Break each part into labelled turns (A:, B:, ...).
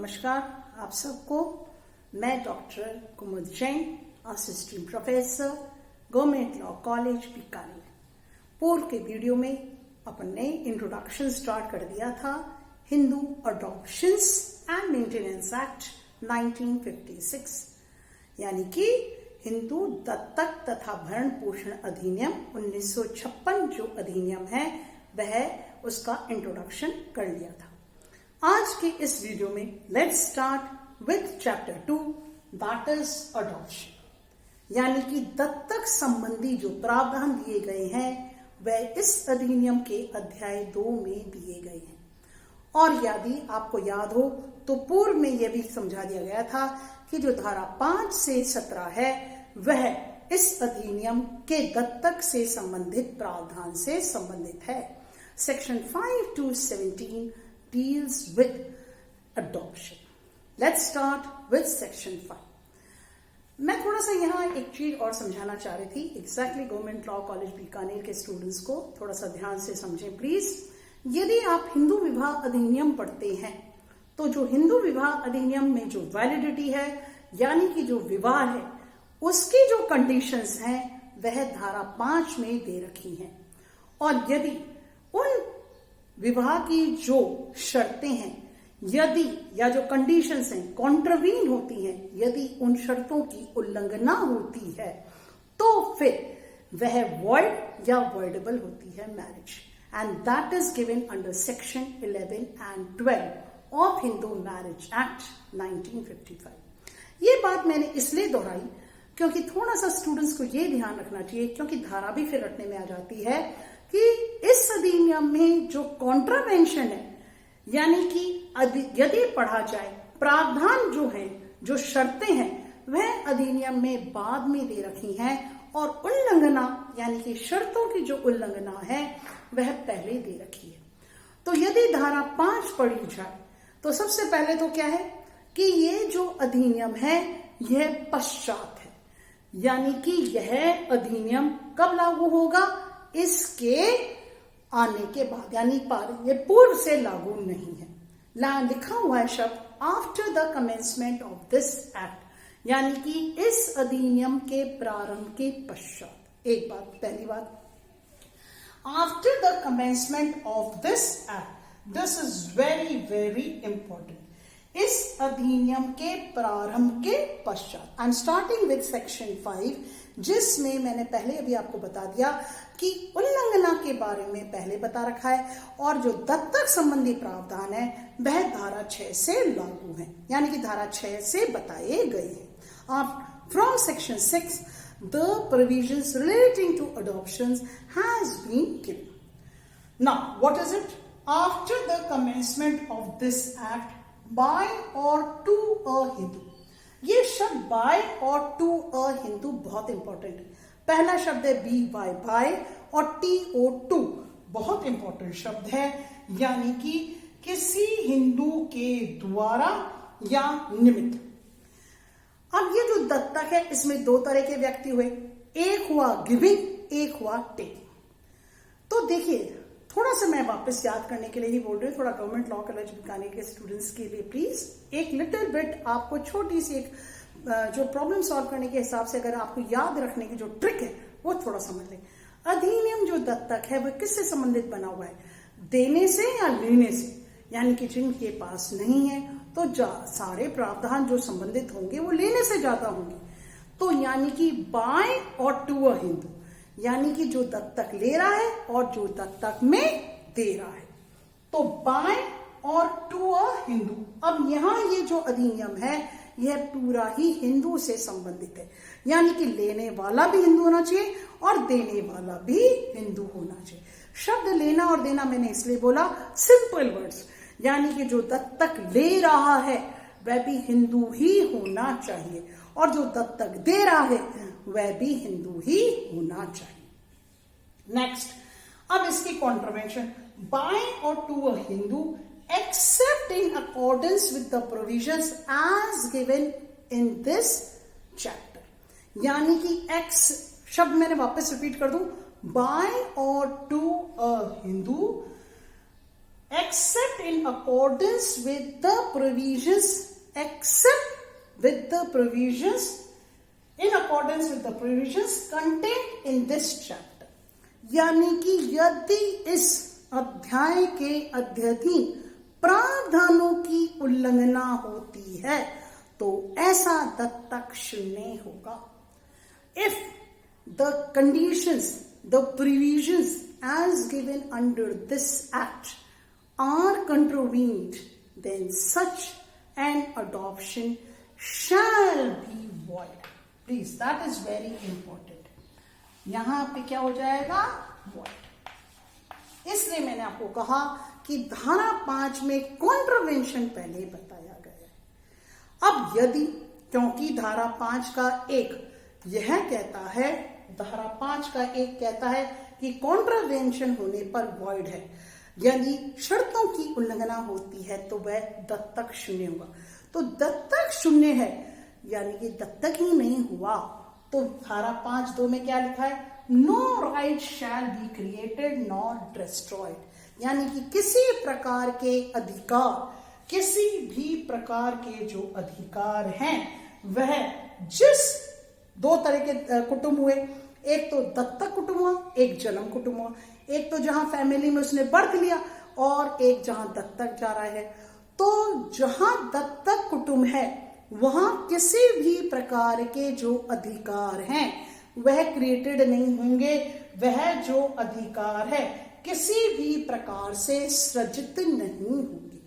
A: नमस्कार आप सबको। मैं doctor Kumud Jain, assistant professor, government law college Bikaner. पूर्व के वीडियो में अपन ने इंट्रोडक्शन स्टार्ट कर दिया था Hindu adoptions and maintenance act 1956, यानी कि हिंदू दत्तक तथा भरण पोषण अधिनियम 1956 जो अधिनियम है वह उसका इंट्रोडक्शन कर लिया था। आज के इस वीडियो में let's start with chapter 2 that is adoption, यानी कि दत्तक संबंधी जो प्रावधान दिए गए हैं वह इस अधिनियम के अध्याय 2 में दिए गए हैं। और यदि आपको याद हो तो पूर्व में यह भी समझा दिया गया था कि जो धारा 5 से 17 है वह इस अधिनियम के दत्तक से संबंधित प्रावधान से संबंधित है। Section 5 to 17 deals with adoption. Let's start with section 5. मैं थोड़ा सा यहाँ एक चीज और समझाना चाह रही थी। Exactly government law college Bikaner के स्टूडेंट्स को थोड़ा सा ध्यान से समझें प्लीज। यदि आप हिंदू विवाह अधिनियम पढ़ते हैं तो जो हिंदू विवाह अधिनियम में जो वैलिडिटी है यानी कि जो विवाह है उसकी जो कंडीशंस हैं वह धारा 5 में दे रखी हैं। और यदि उन विवाह की जो शर्तें हैं यदि या जो कंडीशंस हैं कॉन्ट्रवीन होती हैं, यदि उन शर्तों की उल्लंघना होती है तो फिर वह वॉइड या वॉइडेबल होती है marriage, and that is given under section 11 and 12 of Hindu marriage act 1955। ये बात मैंने इसलिए दोहराई क्योंकि थोड़ा सा स्टूडेंट्स को ये ध्यान रखना चाहिए, क्योंकि धारा भी फिर रटने में आ जाती है कि इस अधिनियम में जो कॉन्ट्रावेंशन है यानी कि यदि पढ़ा जाए प्रावधान जो है जो शर्तें हैं वह अधिनियम में बाद में दे रखी हैं और उल्लंघना यानी कि शर्तों की जो उल्लंघना है वह पहले दे रखी है। तो यदि धारा 5 पढ़ी जाए तो सबसे पहले तो क्या है कि ये जो अधिनियम है यह पश्चात है, यानी कि यह अधिनियम कब लागू होगा, इसके आने के बाद, यानी ये पूर्व से लागू नहीं है। लिखा हुआ है शब्द after the commencement of this act, यानी कि इस अधिनियम के प्रारंभ के पश्चात। एक बात, पहली बात, after the commencement of this act, this is very very important. इस अधिनियम के प्रारंभ के पश्चात। I am starting with section 5 जिसमें मैंने पहले अभी आपको बता दिया कि उल्लंघना के बारे में पहले बता रखा है और जो दत्तक संबंधी प्रावधान है वह धारा 6 से लागू है, यानी कि धारा 6 से बताए गए हैं। From section 6 the provisions relating to adoptions has been given. Now what is it? After the commencement of this act by or to a Hindu. ये शब्द bye or to a Hindu बहुत इंपॉर्टेंट है। पहला शब्द है बी बाय बाय और T O two, बहुत important शब्द है, यानी कि किसी हिंदू के द्वारा या निमित्त। अब ये जो दत्तक है इसमें 2 तरह के व्यक्ति हुए, एक हुआ गिविंग, एक हुआ टेकिंग। तो देखिए थोड़ा सा मैं वापस याद करने के लिए ही बोल रही हूँ, थोड़ा गवर्नमेंट लॉ कॉलेज बीकानेर के स्टूडेंट्स के लिए प्लीज एक लिटिल बिट आपको छोटी सी एक जो प्रॉब्लम सॉल्व करने के हिसाब से अगर आपको याद रखने की जो ट्रिक है वो थोड़ा समझ लें। अधिनियम जो दत्तक है वह किससे संबंधित बना हुआ है, देने से या लेने से, यानी कि जिनके पास नहीं है तो सारे प्रावधान जो संबंधित होंगे वो लेने से ज्यादा होंगे। तो यानी कि bye or to a Hindu, यानी कि जो दत्तक ले रहा है और जो दत्तक में दे रहा है, तो bye or to a Hindu. अब यहां ये जो अधिनियम है यह पूरा ही हिंदू से संबंधित है, यानी कि लेने वाला भी हिंदू होना चाहिए और देने वाला भी हिंदू होना चाहिए। शब्द लेना और देना मैंने इसलिए बोला, सिंपल वर्ड्स, यानी कि जो दत्तक ले रहा है वह भी हिंदू ही होना चाहिए और जो दत्तक दे रहा है वह भी हिंदू ही होना चाहिए। नेक्स्ट, अब इसकी contravention, by or to a Hindu except in accordance with the provisions as given in this chapter, यानी कि एक्स शब्द मैंने वापस रिपीट कर दूं, by or to a Hindu except in accordance with the provisions, except with the provisions, in accordance with the provisions contained in this chapter. यानी कि यदि इस अध्याय के अध्ययन प्रावधानों की उल्लंघना होती है तो ऐसा दत्तक शून्य होगा. If the conditions, the provisions as given under this act are contravened, then such an adoption shall be void. Please, that is very important. यहां पे क्या हो जाएगा? void. इसलिए मैंने आपको कहा कि धारा 5 में कॉन्ट्रवेंशन पहले बताया गया है. अब यदि, क्योंकि धारा 5 का एक यह कहता है, धारा 5 का एक कहता है कि कॉन्ट्रवेंशन होने पर वॉइड है, यानी शर्तों की उल्लंघना होती है तो वह दत्तक शून्य होगा. तो दत्तक शून्य है यानी कि दत्तक ही नहीं हुआ. तो धारा 5(2) में क्या लिखा है? No right shall be created nor destroyed, यानी कि किसी प्रकार के अधिकार, किसी भी प्रकार के जो अधिकार हैं वह जिस दो तरह के कुटुंब हुए, एक तो दत्तक कुटुंब हुआ, एक जन्म कुटुंब हुआ. एक तो जहां फैमिली में उसने बर्थ लिया और एक जहां दत्तक जा रहा है. तो जहां दत्तक कुटुंब है वहां किसी भी प्रकार के जो अधिकार हैं वह क्रिएटेड नहीं होंगे. वह जो अधिकार है किसी भी प्रकार से सृजित नहीं होंगे.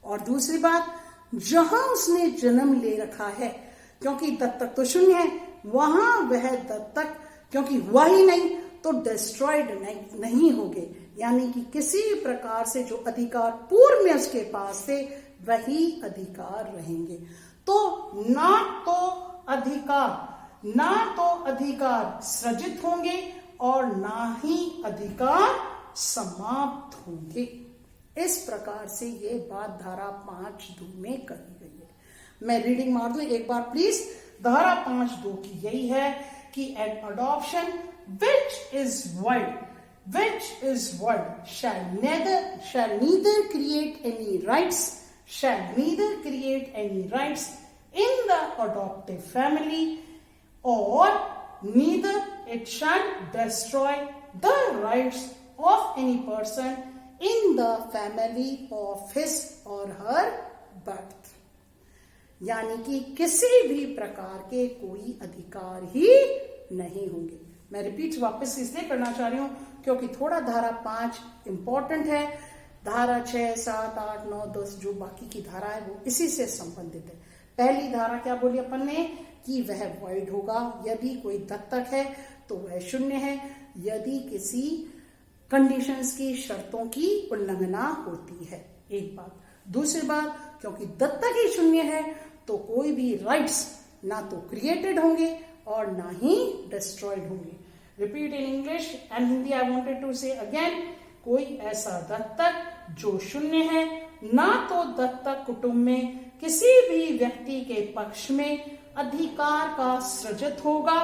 A: और दूसरी बात, जहां उसने जन्म ले रखा है, क्योंकि दत्तक तो शून्य है, वहां वह दत्तक क्योंकि हुआ ही नहीं तो डिस्ट्रॉयड नहीं होंगे, यानी कि किसी प्रकार से जो अधिकार पूर्व में उसके पास थे वही अधिकार रहेंगे. तो ना तो अधिकार सृजित होंगे और ना ही अधिकार समाप्त होंगे. इस प्रकार से ये बात धारा 5(2) में कही गई है. मैं रीडिंग मार दूं एक बार प्लीज. धारा 5(2) की यही है कि an adoption which is void shall neither create any rights in the adoptive family, or neither it shall destroy the rights of any person in the family of his or her birth. यानी कि किसी भी प्रकार के कोई अधिकार ही नहीं होंगे. मैं रिपीट वापस इसलिए करना चाह रही हूं क्योंकि थोड़ा धारा 5 इंपॉर्टेंट है. धारा 6, 7, 8, 9, 10 जो बाकी की धारा है वो इसी से संबंधित है. पहली धारा क्या बोली अपन ने कि वह वॉइड होगा. यदि कोई दत्तक है तो वह शून्य है यदि किसी कंडीशंस की, शर्तों की उल्लंघना होती है. एक बात. दूसरी बात, क्योंकि दत्तक ही शून्य है तो कोई भी राइट्स ना तो क्रिएटेड होंगे और ना ही डिस्ट्रॉयड होंगे. Repeat in English and Hindi I wanted to say again. कोई ऐसा दत्तक जो शून्य है, ना तो दत्तक कुटुंब में किसी भी व्यक्ति के पक्ष में अधिकार का सृजित होगा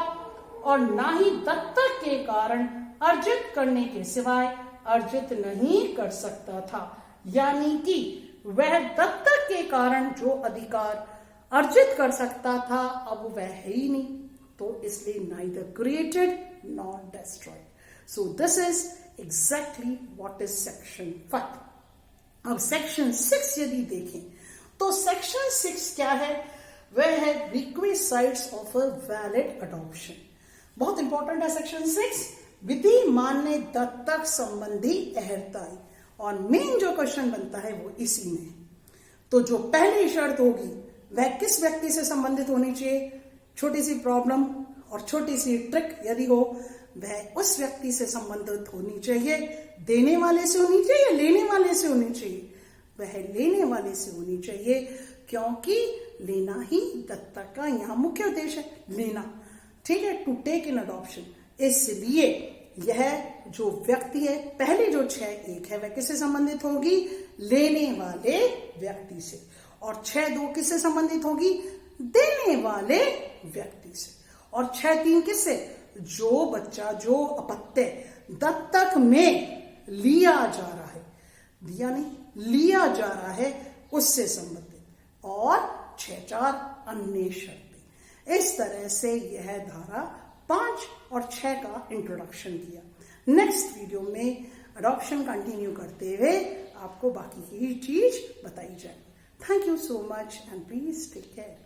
A: और ना ही दत्तक के कारण अर्जित करने के सिवाय अर्जित नहीं कर सकता था. यानी कि वह दत्तक के कारण जो अधिकार अर्जित कर सकता था अब वह है ही नहीं. तो इसलिए neither created nor destroyed. So this is exactly what is section 5. अब सेक्शन 6 यदि देखें तो सेक्शन 6 क्या है? वह है requisites of a valid adoption. बहुत इंपॉर्टेंट है सेक्शन 6. विधि मान्य दत्तक संबंधी अहर्ताई. और मेन जो क्वेश्चन बनता है वो इसी में. तो जो पहली शर्त होगी वह किस व्यक्ति से संबंधित होनी चाहिए? छोटी सी प्रॉब्लम और छोटी सी ट्रिक यदि हो, वह उस व्यक्ति से संबंधित होनी चाहिए. देने वाले से होनी चाहिए या लेने वाले से होनी चाहिए? वह लेने वाले से होनी चाहिए, क्योंकि लेना ही दत्तक का यहाँ मुख्य उद्देश्य है. लेना, ठीक है, टू टेक इन अडॉप्शन. इसलिए यह जो व्यक्ति है, पहले जो 6(1) है वह किससे संबंधित होगी? लेने वाले व्यक्ति से. और 6(2) किससे संबंधित होगी? देने वाले व्यक्ति से. और 6(3) किससे? जो बच्चा, जो अपत्य दत्तक में लिया जा रहा है. दिया नहीं, लिया जा रहा है उससे संबंधित, और 6-4 अन्य शर्तें। इस तरह से यह धारा 5 और 6 का इंट्रोडक्शन किया। नेक्स्ट वीडियो में अडॉप्शन कंटिन्यू करते हुए आपको बाकी की चीज बताई जाएगी। Thank you so much and please take care.